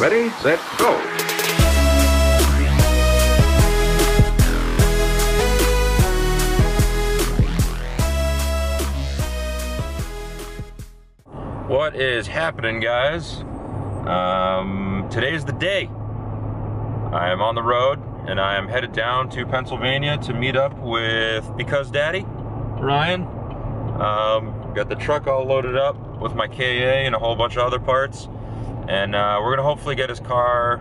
Ready, set, go. What is happening, guys? Today's the day. I am on the road and I am headed down to Pennsylvania to meet up with Because Daddy, Ryan. Got the truck all loaded up with my KA and a whole bunch of other parts. And we're gonna hopefully get his car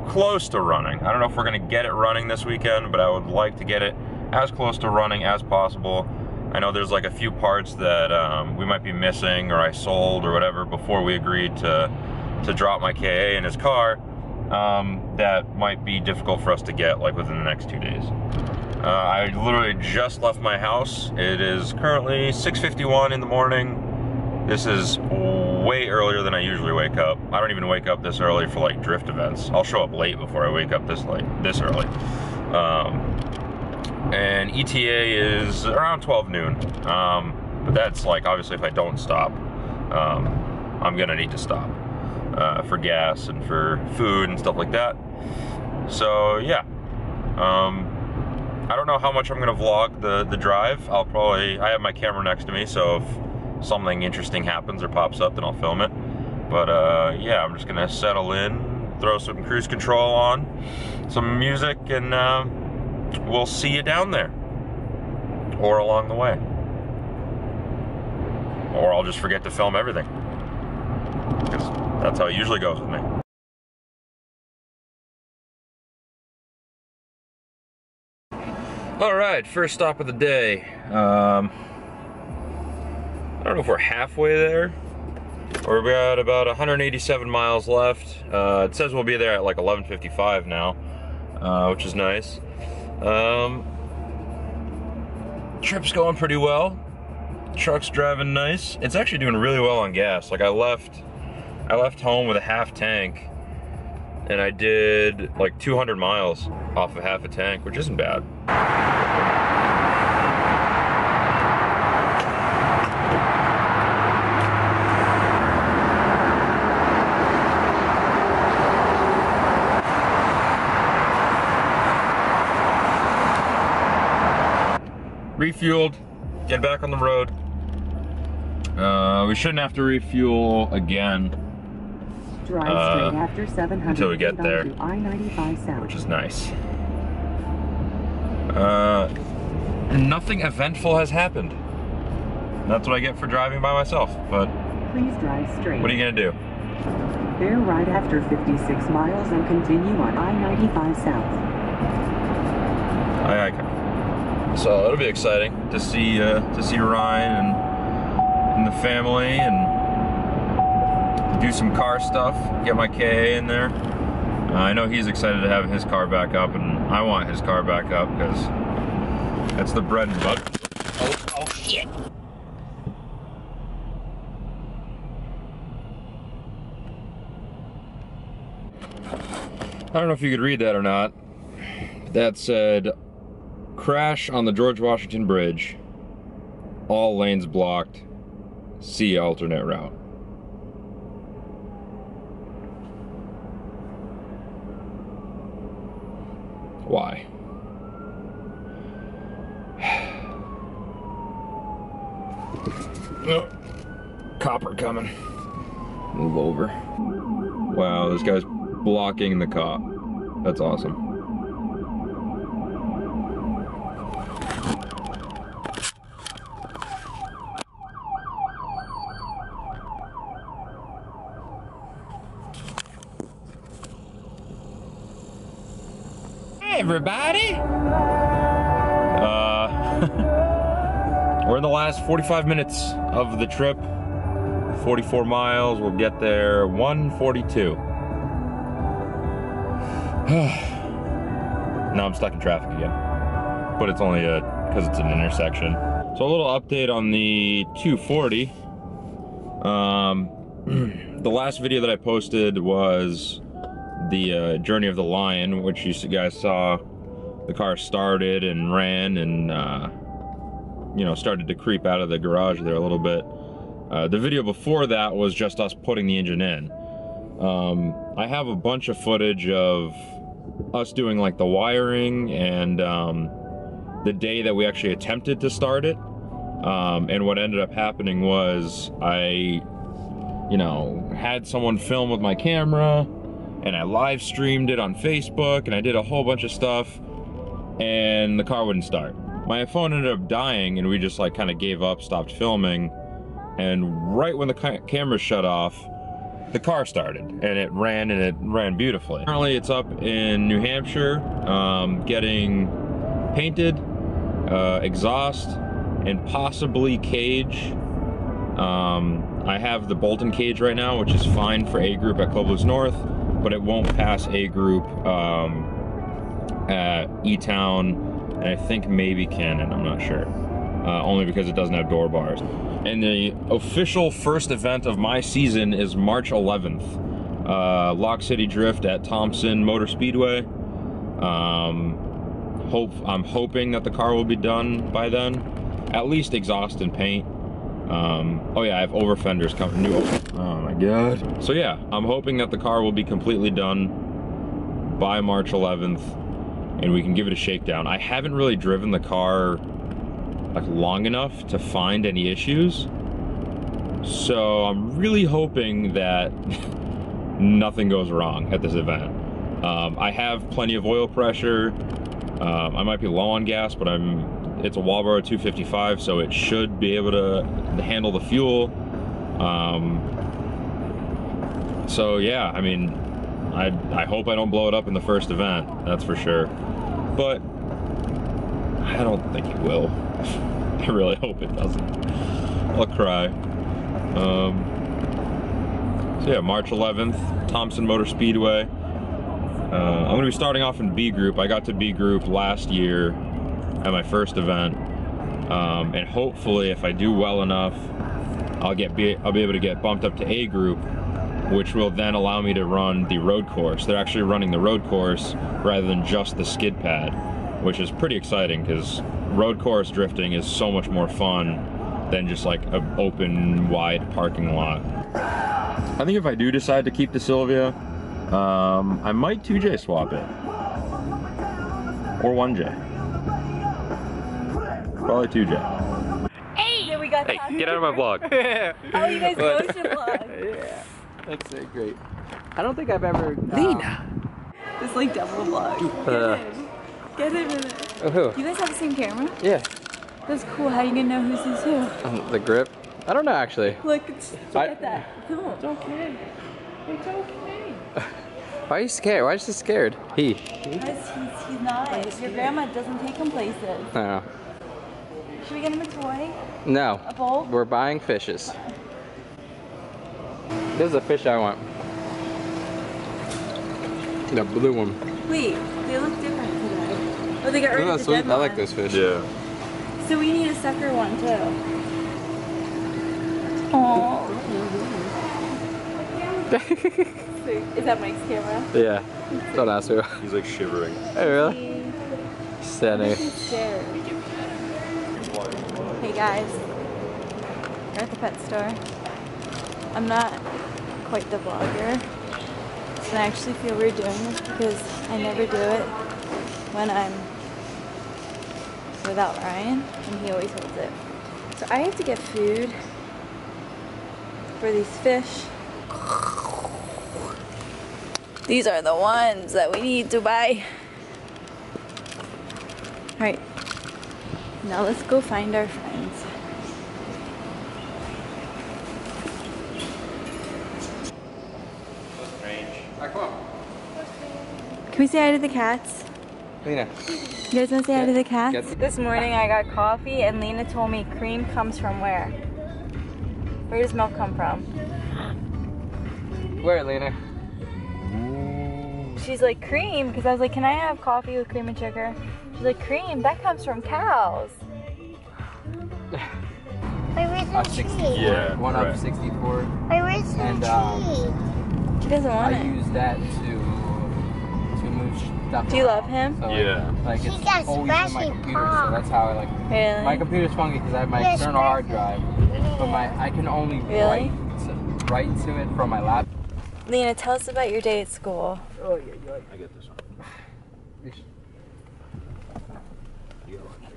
close to running. I don't know if we're gonna get it running this weekend, but I would like to get it as close to running as possible. I know there's like a few parts that we might be missing or I sold or whatever before we agreed to drop my KA in his car that might be difficult for us to get like within the next 2 days. I literally just left my house. It is currently 6:51 in the morning. This is way earlier than I usually wake up. I don't even wake up this early for like drift events. I'll show up late before I wake up this early. And ETA is around 12 noon. But that's like, obviously if I don't stop, I'm gonna need to stop for gas and for food and stuff like that. So yeah, I don't know how much I'm gonna vlog the drive. I have my camera next to me, so if something interesting happens or pops up, then I'll film it. But yeah, I'm just gonna settle in, throw some cruise control on, some music, and we'll see you down there, or along the way. Or I'll just forget to film everything, because that's how it usually goes with me. All right, first stop of the day. I don't know if we're halfway there, or we got about 187 miles left. It says we'll be there at like 11:55 now, which is nice. Trip's going pretty well. Truck's driving nice. It's actually doing really well on gas. Like I left home with a half tank, and I did like 200 miles off of half a tank, which isn't bad. Refueled, get back on the road. We shouldn't have to refuel again Drive straight after 700 until we get there, I-95 South. which is nice. Nothing eventful has happened. That's what I get for driving by myself, but please drive straight. What are you gonna do? Bear right after 56 miles and continue on I-95 South. Aye, aye. So it'll be exciting to see Ryan and the family, and do some car stuff, get my KA in there. I know he's excited to have his car back up, and I want his car back up because that's the bread and butter. Oh shit. I don't know if you could read that or not. That said, crash on the George Washington Bridge, all lanes blocked, see alternate route. Why? Oh, copper coming. Move over. Wow, this guy's blocking the cop. That's awesome. Everybody! We're in the last 45 minutes of the trip. 44 miles, we'll get there 1:42. Now I'm stuck in traffic again. But it's only because it's an intersection. So a little update on the 240. The last video that I posted was the Journey of the Lion, which you guys saw. The car started and ran and you know, started to creep out of the garage there a little bit. The video before that was just us putting the engine in. I have a bunch of footage of us doing like the wiring and the day that we actually attempted to start it. And what ended up happening was I, you know, had someone film with my camera and I live streamed it on Facebook and I did a whole bunch of stuff and the car wouldn't start. My phone ended up dying and we just like kind of gave up, stopped filming. And right when the camera shut off, the car started and it ran beautifully. Currently it's up in New Hampshire, getting painted, exhaust, and possibly cage. I have the Bolton cage right now, which is fine for A group at Club Loose North, but it won't pass A group at E-Town, and I think maybe Cannon, I'm not sure. Only because it doesn't have door bars. And the official first event of my season is March 11th. Lock City Drift at Thompson Motor Speedway. I'm hoping that the car will be done by then. At least exhaust and paint. Oh yeah, I have over fenders coming new. Oh my god. So yeah, I'm hoping that the car will be completely done by March 11th and we can give it a shakedown. I haven't really driven the car like long enough to find any issues, so I'm really hoping that nothing goes wrong at this event. I have plenty of oil pressure. I might be low on gas, but it's a Walboro 255, so it should be able to handle the fuel. So yeah, I mean, I hope I don't blow it up in the first event, that's for sure. But I don't think it will. I really hope it doesn't. I'll cry. So yeah, March 11th, Thompson Motor Speedway. I'm gonna be starting off in B group. I got to B group last year at my first event. And hopefully if I do well enough, I'll be able to get bumped up to A group, which will then allow me to run the road course. They're actually running the road course rather than just the skid pad, which is pretty exciting because road course drifting is so much more fun than just like an open, wide parking lot. I think if I do decide to keep the Silvia, I might 2J swap it. Or 1J. Probably 2J. Hey! Yeah, we got hey, get out of my vlog. Oh, you guys motion vlog. Yeah, that's great. I don't think I've ever... Lena! It's like double vlog. Get him in it. Oh, who? You guys have the same camera? Yeah. That's cool. How are you gonna know who's who? The grip? I don't know actually. Look, look at that. No, It's okay. it's okay. Why are you scared? Why is she scared? He. Because he's not. Your grandma doesn't take him places. No. Should we get him a toy? No. A bowl? We're buying fishes. This is a fish I want. The blue one. Wait, they look different today. Oh, they got rid Isn't of that the sweet? dead I like one. those fish. Yeah. So we need a sucker one too. Aww. Is that Mike's camera? Yeah. Don't ask me. He's like shivering. Hey, really? Standing. He's scared. Hey guys, we're at the pet store. I'm not quite the vlogger, and I actually feel weird doing this because I never do it when I'm without Ryan, and he always holds it. So I have to get food for these fish. These are the ones that we need to buy. Alright, now let's go find our friends. Can we say hi to the cats? Lena. You guys want to say hi to the cats? Yes. This morning I got coffee and Lena told me cream comes from where? Where does milk come from? Where, Lena? She's like, cream? Because I was like, can I have coffee with cream and sugar? She's like, cream? That comes from cows. A 64. Yeah, One right. up 64. And She doesn't want I it. use that to move stuff. Do you around. love him? So, Yeah. Like He it's got always in my spicy computer, pop. so that's how I like. Really? My computer's funky because I have my Yes, external hard spicy. drive, but I can only Really? write to it from my laptop. Lena, tell us about your day at school. Oh, yeah, yeah. I get this one.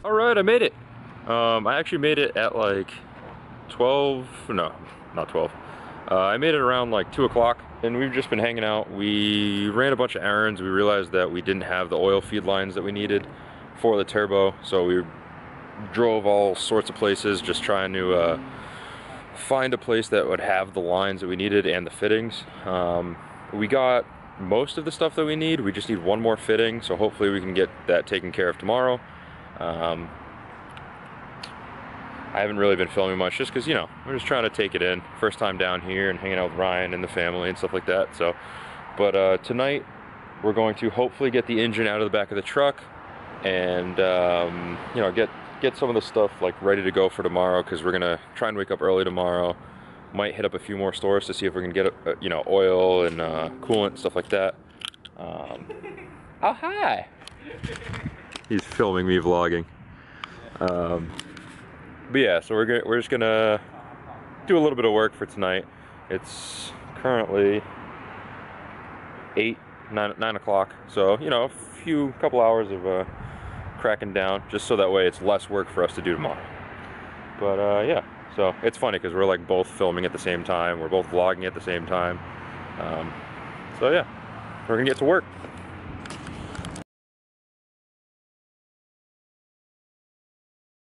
All right, I made it. I actually made it at like 12, no, not 12. I made it around like 2 o'clock, and we've just been hanging out. We ran a bunch of errands. We realized that we didn't have the oil feed lines that we needed for the turbo, so we drove all sorts of places just trying to find a place that would have the lines that we needed and the fittings. We got most of the stuff that we need. We just need one more fitting, so hopefully we can get that taken care of tomorrow. I haven't really been filming much just because, you know, we're just trying to take it in. First time down here and hanging out with Ryan and the family and stuff like that. So, but tonight we're going to hopefully get the engine out of the back of the truck and, you know, get some of the stuff like ready to go for tomorrow, because we're gonna try and wake up early tomorrow. Might hit up a few more stores to see if we can get, you know, oil and coolant, stuff like that. Oh, hi! He's filming me vlogging. But yeah, so we're just gonna do a little bit of work for tonight. It's currently 9 o'clock, so you know, couple hours of cracking down, just so that way it's less work for us to do tomorrow. But yeah, so it's funny because we're like both filming at the same time, we're both vlogging at the same time. So yeah, we're gonna get to work.